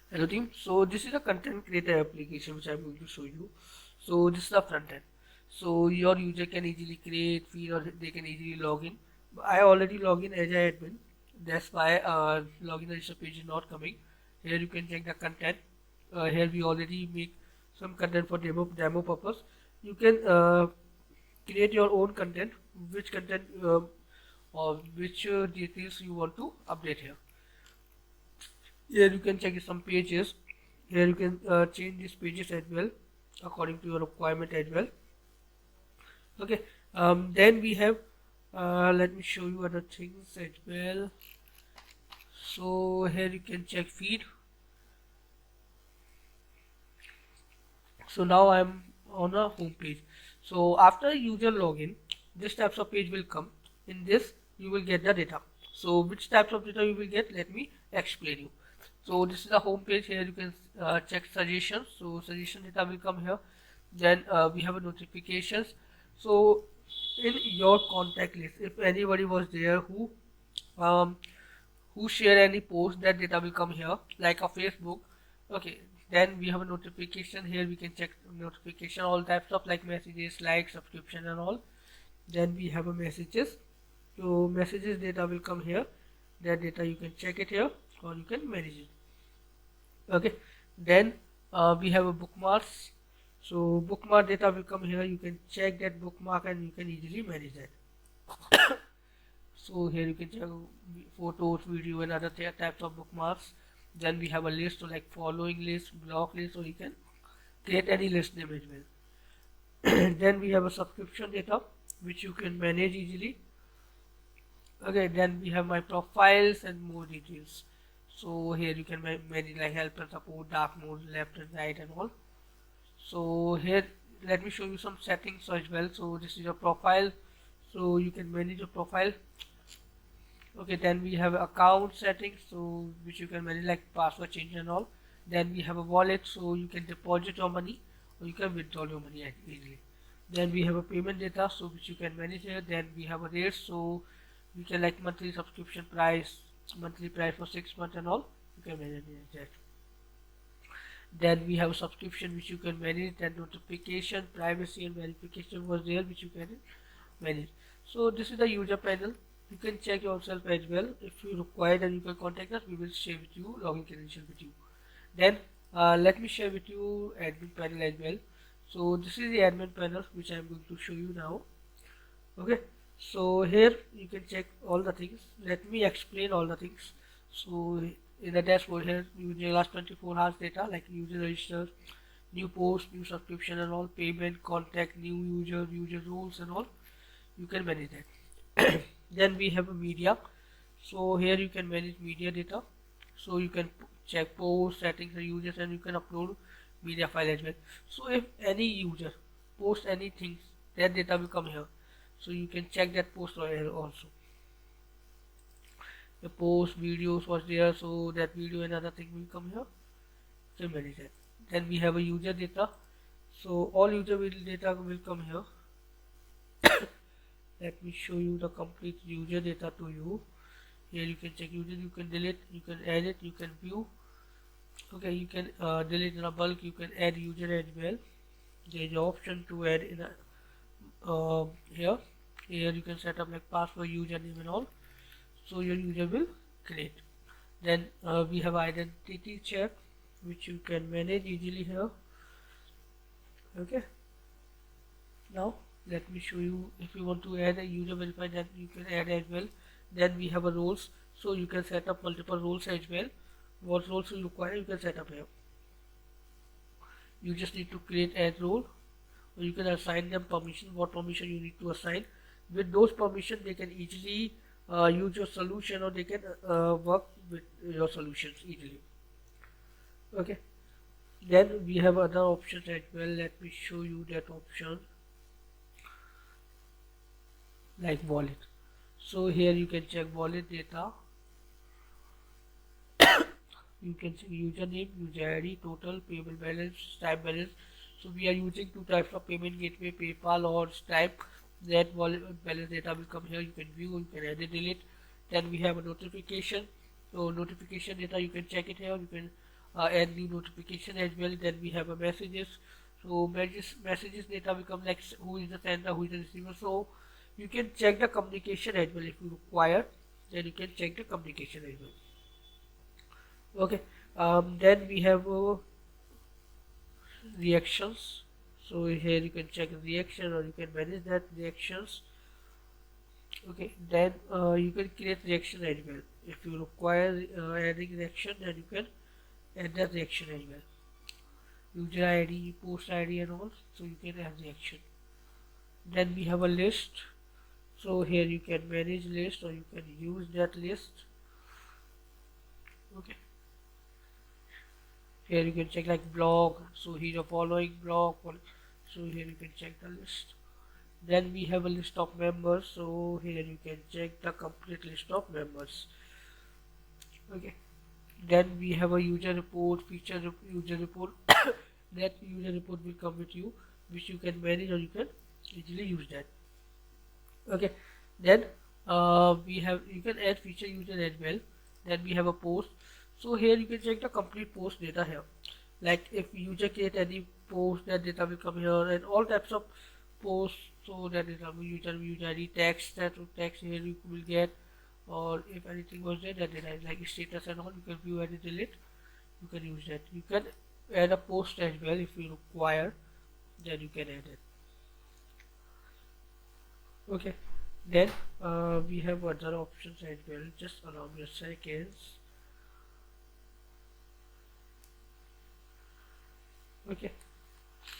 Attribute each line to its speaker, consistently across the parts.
Speaker 1: Hello team. So this is a content creator application which I'm going to show you. So this is the front end. So your user can easily create feed or they can easily log in. I already log in as an admin. That's why login register page is not coming. Here you can check the content. Here we already make some content for demo purpose. You can create your own content. Which content or which details you want to update here. Here you can check some pages. Here you can change these pages as well according to your requirement as well. Okay, then we have let me show you other things as well. So here you can check feed. So now I'm on a home page. So after user login, this types of page will come. In this you will get the data. So which types of data you will get, let me explain you. So this is the home page. Here you can check suggestions. So suggestion data will come here. Then we have a notifications. So in your contact list, if anybody was there um, who share any post, that data will come here like a Facebook. Okay, then we have a notification. Here we can check notification, all types of like messages, like subscription and all. Then we have a messages. So messages data will come here. That data you can check it here or you can manage it. Okay, then we have a bookmarks. So bookmark data will come here. You can check that bookmark and you can easily manage that. So here you can check photos, video and other types of bookmarks. Then we have a list, so like following list, block list, or you can create any list name as well. Then we have a subscription data which you can manage easily. Okay, then we have my profiles and more details. So here you can manage like help and support, dark mode, left and right and all. So here let me show you some settings as well. So this is your profile, so you can manage your profile. Okay, then we have account settings, so which you can manage like password change and all. Then we have a wallet, so you can deposit your money or you can withdraw your money easily. Then we have a payment data, so which you can manage here. Then we have a rate, so we can like monthly subscription price, monthly price for 6 months and all. You can manage that. Then we have a subscription which you can manage. Then notification, privacy and verification was there which you can manage. So this is the user panel. You can check yourself as well. If you require, then you can contact us. We will share with you login credential with you. Then let me share with you admin panel as well. So this is the admin panel which I am going to show you now. Okay, so here you can check all the things. Let me explain all the things. So in the dashboard here, using last 24 hours data like user register, new post, new subscription and all, payment, contact, new user, user roles and all. You can manage that. Then we have a media. So here you can manage media data. So you can check post settings and users and you can upload media file as well. So if any user posts anything, that data will come here. So you can check that post here also. The post videos was there, so that video and other thing will come here. So manage that. Then we have a user data. So all user data will come here. Let me show you the complete user data to you. Here you can check user, you can delete, you can edit, you can view. Okay, you can delete in a bulk, you can add user as well. There is an option to add in a here. Here you can set up like password, username and all. So your user will create. Then we have identity check which you can manage easily here. Okay, now let me show you. If you want to add a user verify, that you can add as well. Then we have a roles, so you can set up multiple roles as well. What roles you require, you can set up here. You just need to create add role, or you can assign them permission, what permission you need to assign. With those permissions they can easily use your solution, or they can work with your solutions easily. Okay, then we have other options as well. Let me show you that option, like wallet. So here you can check wallet data. You can check username, user ID, total, payable balance, Stripe balance. So we are using two types of payment gateway, PayPal or Stripe. That wallet balance data will come here. You can view, you can edit, delete. Then we have a notification. So notification data, you can check it here. You can add new notification as well. Then we have a messages. So messages data become like who is the sender, who is the receiver. So you can check the communication as well if you require. Then you can check the communication as well. Okay. Then we have reactions. So here you can check reaction, or you can manage that reactions. Okay, then you can create reaction as well. If you require adding reaction, then you can add that reaction as well. User ID, post ID and all, so you can add reaction. Then we have a list. So here you can manage list, or you can use that list. Okay. Here you can check like blog. So here a following blog. So here you can check the list. Then we have a list of members. So here you can check the complete list of members. Okay. Then we have a user report, user report. That user report will come with you, which you can manage, or you can easily use that. Okay. Then you can add feature user as well. Then we have a post. So here you can check the complete post data here. Like if user create any post, that data will come here, and all types of posts. So that is user ID, text, text here you will get, or if anything was there, that data is like status and all. You can view and delete. You can use that. You can add a post as well if you require. Then you can add it. Okay. Then we have other options as well. Just allow me a second. Okay,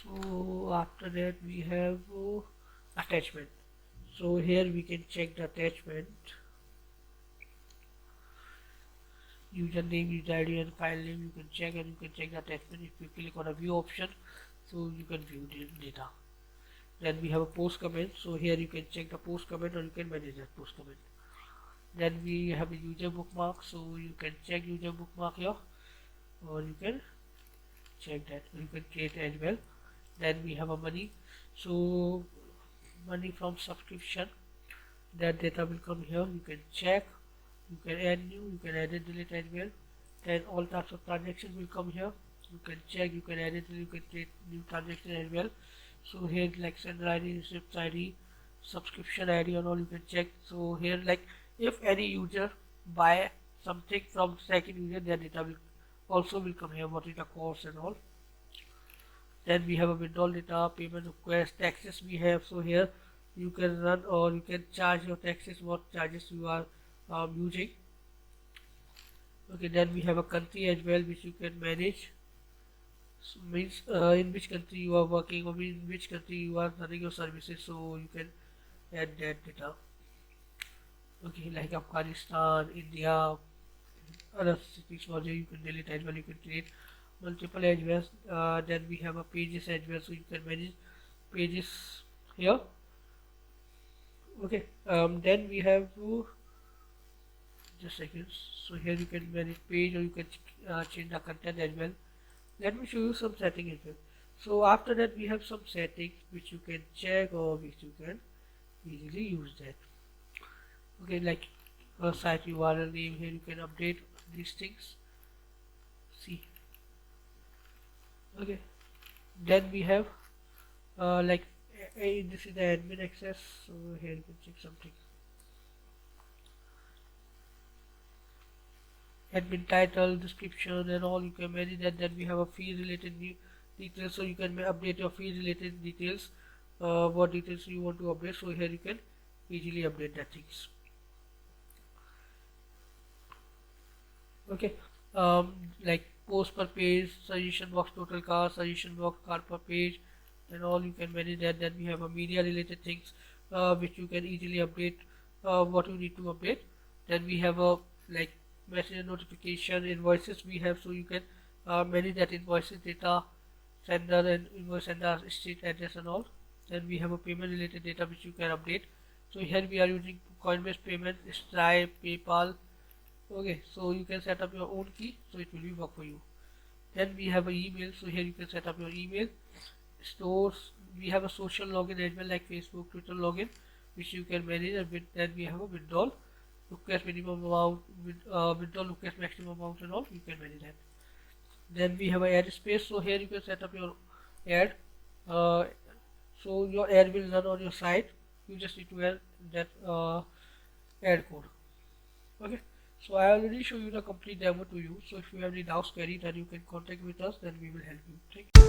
Speaker 1: so after that we have attachment. So here we can check the attachment, username, user ID and file name. You can check, and you can check the attachment. If you click on a view option, so you can view the data. Then we have a post comment. So here you can check the post comment, or you can manage that post comment. Then we have a user bookmark. So you can check user bookmark here, or you can check that, you can create as well. Then we have a money. So money from subscription, that data will come here. You can check, you can add new, you can add and delete as well. Then all types of transactions will come here. You can check, you can add it, you can create new transaction as well. So here like sender ID, receipt ID, subscription ID and all, you can check. So here like if any user buy something from second user, their data will also will come here, what is the cost and all. Then we have a withdrawal data, payment request, taxes we have. So here you can run, or you can charge your taxes, what charges you are using. Okay, then we have a country as well, which you can manage. So means in which country you are working, or in which country you are running your services, so you can add that data. Okay, like Afghanistan, India, other cities for you can delete as well. You can create multiple as well. Then we have a pages as well, so you can manage pages here. Okay, then we have just seconds. So here you can manage page, or you can change the content as well. Let me show you some setting as well. So after that we have some settings which you can check, or which you can easily use that. Okay, like site URL name, here you can update these things. See. Okay, then we have like this is the admin access. So here you can check something. Admin title, description and all, you can manage that. Then we have a fee related new details, so you can update your fee related details, what details you want to update. So here you can easily update that things. Okay, like post per page, suggestion box, total car, suggestion box, car per page and all, you can manage that. Then we have a media related things which you can easily update what you need to update. Then we have a like message notification, invoices we have, so you can manage that invoices data, sender and invoice sender, street address and all. Then we have a payment related data which you can update. So here we are using Coinbase payment, Stripe, PayPal. Okay, so you can set up your own key, so it will be work for you. Then we have an email, so here you can set up your email. Stores, we have a social login as well, like Facebook, Twitter login, which you can manage. And then we have a withdrawal request minimum amount, withdrawal request maximum amount and all, you can manage that. Then we have a ad space. So here you can set up your ad. uh, so your ad will run on your site. You just need to add that ad code. Okay, so I already show you the complete demo to you. So if you have any doubts, query, then you can contact with us, then we will help you. Thank you.